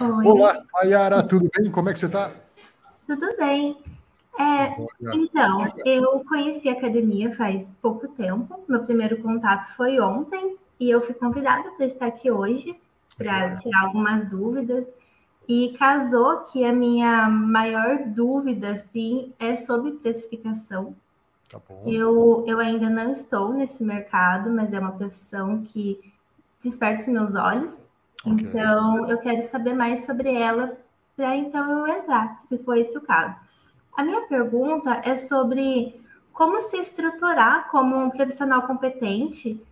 Oi, Olá, Mayara, tudo bem? Como é que você está? tudo bem? É, então, eu conheci a academia faz pouco tempo. Meu primeiro contato foi ontem e eu fui convidada para estar aqui hoje para Joia, tirar algumas dúvidas. E casou que a minha maior dúvida, assim, é sobre precificação. tá bom. Eu ainda não estou nesse mercado, mas é uma profissão que desperta os meus olhos. Ok. Então, eu quero saber mais sobre ela para então eu entrar, se for esse o caso. A minha pergunta é sobre como se estruturar como um profissional competente,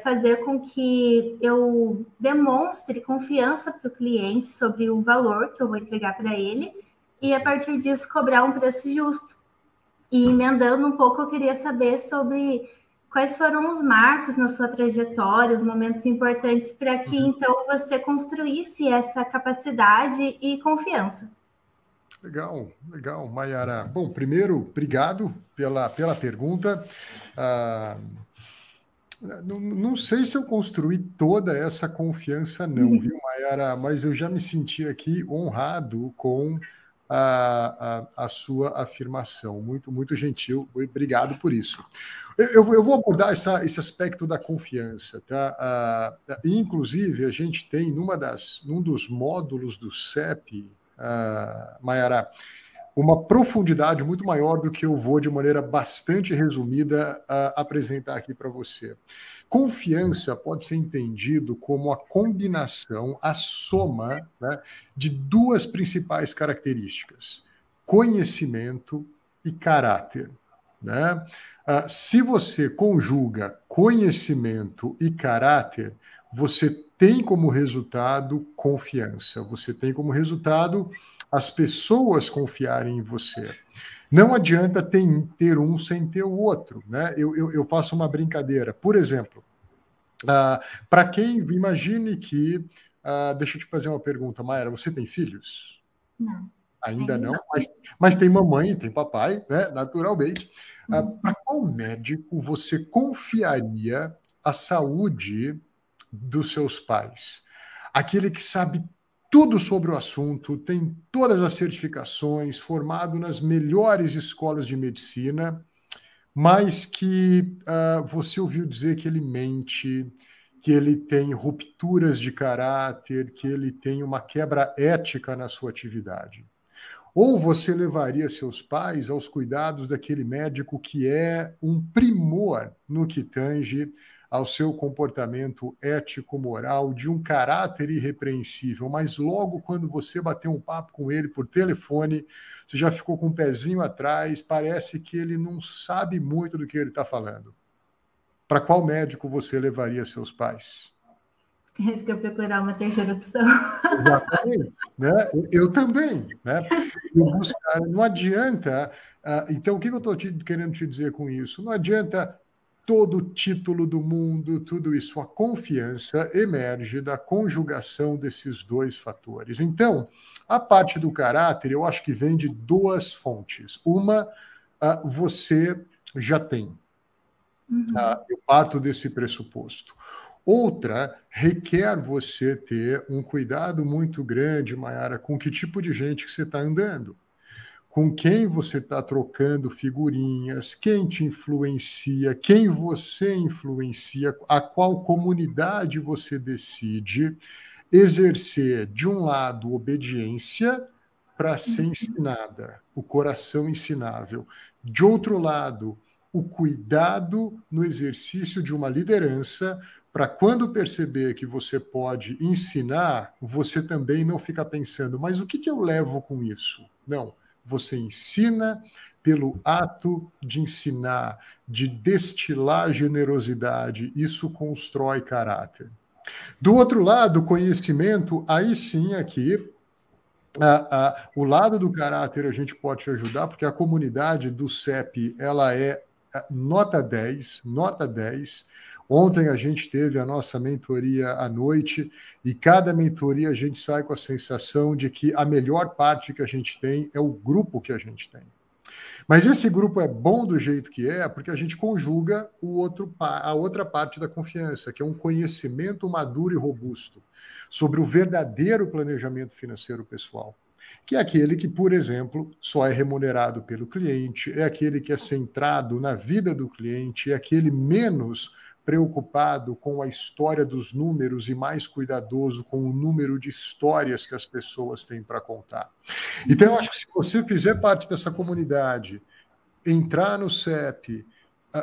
fazer com que eu demonstre confiança para o cliente sobre o valor que eu vou entregar para ele e a partir disso cobrar um preço justo. E emendando um pouco, eu queria saber sobre quais foram os marcos na sua trajetória, os momentos importantes para que Uhum. então você construísse essa capacidade e confiança. Legal, legal, Mayara. Bom, primeiro, obrigado pela pergunta. Ah, não sei se eu construí toda essa confiança, não, viu, Mayara? Mas eu já me senti aqui honrado com a sua afirmação. Muito, muito gentil. Obrigado por isso. Eu vou abordar esse aspecto da confiança, tá? Inclusive, a gente tem num dos módulos do CEP, Mayara, uma profundidade muito maior do que eu vou, de maneira bastante resumida, apresentar aqui para você. Confiança pode ser entendido como a combinação, a soma, né, de duas principais características: conhecimento e caráter. Né? Se você conjuga conhecimento e caráter, você tem como resultado confiança, você tem como resultado as pessoas confiarem em você. Não adianta ter um sem ter o outro. Né? Eu faço uma brincadeira. Por exemplo, para quem imagine que. Deixa eu te fazer uma pergunta, Mayra. Você tem filhos? Não, Ainda ainda não, não. mas tem mamãe, tem papai, né? Naturalmente. Para Uhum. qual médico você confiaria a saúde dos seus pais? Aquele que sabe tudo sobre o assunto, tem todas as certificações, formado nas melhores escolas de medicina, mas que você ouviu dizer que ele mente, que ele tem rupturas de caráter, que ele tem uma quebra ética na sua atividade. Ou você levaria seus pais aos cuidados daquele médico que é um primor no que tange ao seu comportamento ético-moral, de um caráter irrepreensível, mas logo quando você bateu um papo com ele por telefone, você já ficou com um pezinho atrás, parece que ele não sabe muito do que ele está falando. Para qual médico você levaria seus pais? Acho que eu procurar uma terceira opção. Exatamente. Né? Eu também. Né? Eu buscar, não adianta. Então, o que eu estou querendo te dizer com isso? Não adianta todo o título do mundo, tudo isso. A confiança emerge da conjugação desses dois fatores. Então, a parte do caráter, eu acho que vem de duas fontes. Uma, você já tem. Uhum. Eu parto desse pressuposto. Outra requer você ter um cuidado muito grande, Mayara, com que tipo de gente que você está andando, com quem você está trocando figurinhas, quem te influencia, quem você influencia, a qual comunidade você decide exercer, de um lado, obediência para ser ensinada, o coração ensinável. De outro lado, o cuidado no exercício de uma liderança, para quando perceber que você pode ensinar, você também não fica pensando, mas o que eu levo com isso? Não, você ensina pelo ato de ensinar, de destilar generosidade, isso constrói caráter. Do outro lado, o conhecimento, aí sim, aqui, o lado do caráter a gente pode te ajudar, porque a comunidade do CEP, ela é nota 10, nota 10. Ontem a gente teve a nossa mentoria à noite e cada mentoria a gente sai com a sensação de que a melhor parte que a gente tem é o grupo que a gente tem. Mas esse grupo é bom do jeito que é, porque a gente conjuga a outra parte da confiança, que é um conhecimento maduro e robusto sobre o verdadeiro planejamento financeiro pessoal, que é aquele que, por exemplo, só é remunerado pelo cliente, é aquele que é centrado na vida do cliente, é aquele menos preocupado com a história dos números e mais cuidadoso com o número de histórias que as pessoas têm para contar. Então, eu acho que se você fizer parte dessa comunidade, entrar no CEP,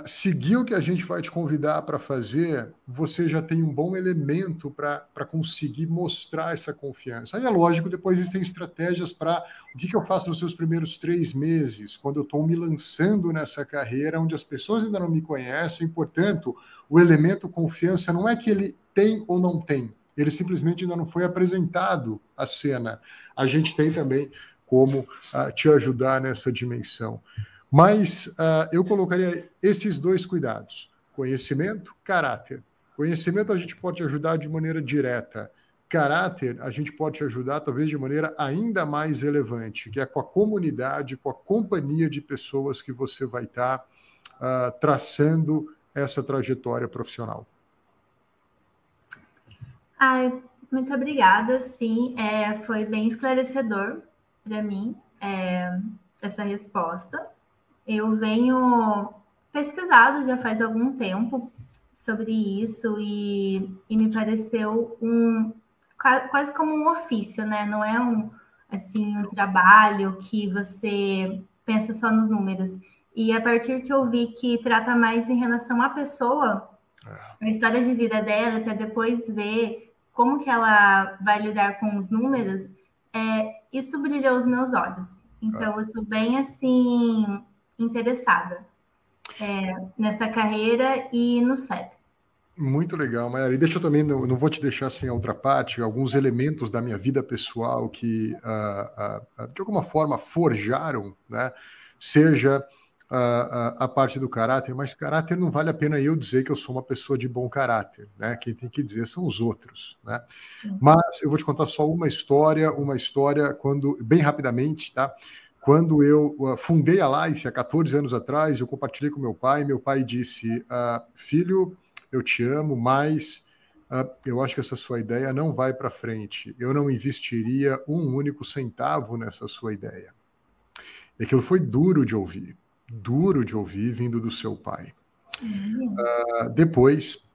seguir o que a gente vai te convidar para fazer, você já tem um bom elemento para conseguir mostrar essa confiança. Aí é lógico, depois existem estratégias para o que eu faço nos seus primeiros 3 meses, quando eu estou me lançando nessa carreira, onde as pessoas ainda não me conhecem, portanto, o elemento confiança não é que ele tem ou não tem, ele simplesmente ainda não foi apresentado à cena. A gente tem também como te ajudar nessa dimensão. Mas eu colocaria esses 2 cuidados: conhecimento, caráter. Conhecimento a gente pode te ajudar de maneira direta. Caráter a gente pode te ajudar talvez de maneira ainda mais relevante, que é com a comunidade, com a companhia de pessoas que você vai estar traçando essa trajetória profissional. Ai, muito obrigada, sim, foi bem esclarecedor para mim essa resposta. Eu venho pesquisado já faz algum tempo sobre isso e me pareceu quase como um ofício, né? Não é um trabalho que você pensa só nos números. E a partir que eu vi que trata mais em relação à pessoa, a história de vida dela, para depois ver como que ela vai lidar com os números, isso brilhou os meus olhos. Então, eu estou bem, assim, interessada nessa carreira e no CEP. Muito legal, Mayara. E deixa eu também, não vou te deixar sem a outra parte, alguns elementos da minha vida pessoal que, de alguma forma, forjaram, né? Seja a parte do caráter, mas caráter não vale a pena eu dizer que eu sou uma pessoa de bom caráter, né? Quem tem que dizer são os outros, né? Mas eu vou te contar só uma história quando, bem rapidamente, tá? Quando eu fundei a Life há 14 anos atrás, eu compartilhei com meu pai disse, filho, eu te amo, mas eu acho que essa sua ideia não vai para frente. Eu não investiria um único centavo nessa sua ideia. E aquilo foi duro de ouvir vindo do seu pai. Depois,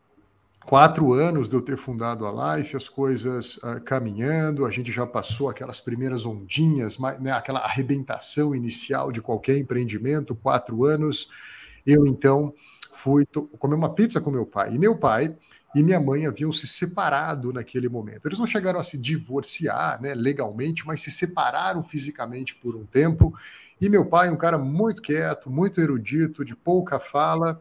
4 anos de eu ter fundado a Life, as coisas caminhando, a gente já passou aquelas primeiras ondinhas, né, aquela arrebentação inicial de qualquer empreendimento, 4 anos, eu então fui comer uma pizza com meu pai. E meu pai e minha mãe haviam se separado naquele momento. Eles não chegaram a se divorciar, né, legalmente, mas se separaram fisicamente por um tempo. E meu pai, um cara muito quieto, muito erudito, de pouca fala,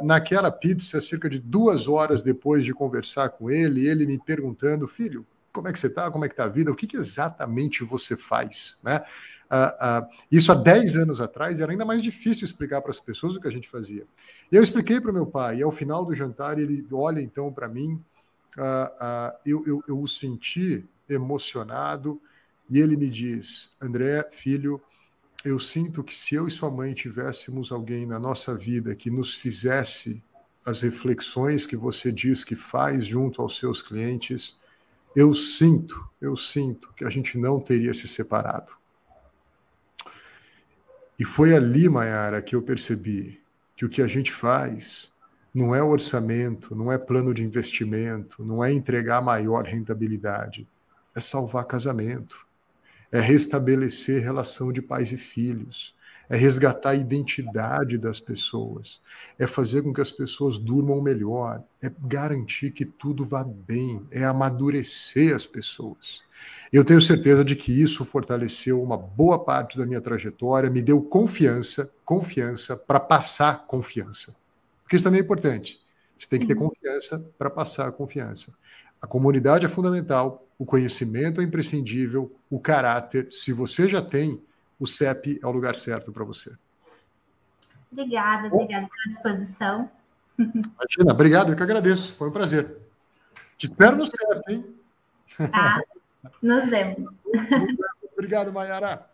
naquela pizza, cerca de 2 horas depois de conversar com ele me perguntando, filho, como é que você está? Como é que está a vida? O que exatamente você faz? Né? Isso há 10 anos atrás era ainda mais difícil explicar para as pessoas o que a gente fazia. E eu expliquei para o meu pai, e ao final do jantar ele olha então para mim, eu o senti emocionado, e ele me diz, André, filho, eu sinto que se eu e sua mãe tivéssemos alguém na nossa vida que nos fizesse as reflexões que você diz que faz junto aos seus clientes, eu sinto que a gente não teria se separado. E foi ali, Mayara, que eu percebi que o que a gente faz não é orçamento, não é plano de investimento, não é entregar maior rentabilidade, é salvar casamento. É restabelecer relação de pais e filhos, é resgatar a identidade das pessoas, é fazer com que as pessoas durmam melhor, é garantir que tudo vá bem, é amadurecer as pessoas. Eu tenho certeza de que isso fortaleceu uma boa parte da minha trajetória, me deu confiança para passar confiança. Porque isso também é importante. Você tem que ter confiança para passar a confiança. A comunidade é fundamental, o conhecimento é imprescindível, o caráter, se você já tem, o CEP é o lugar certo para você. Obrigada pela disposição. Imagina, obrigado, eu que agradeço, foi um prazer. Te espero no CEP, hein? Nos vemos. Obrigado, Mayara.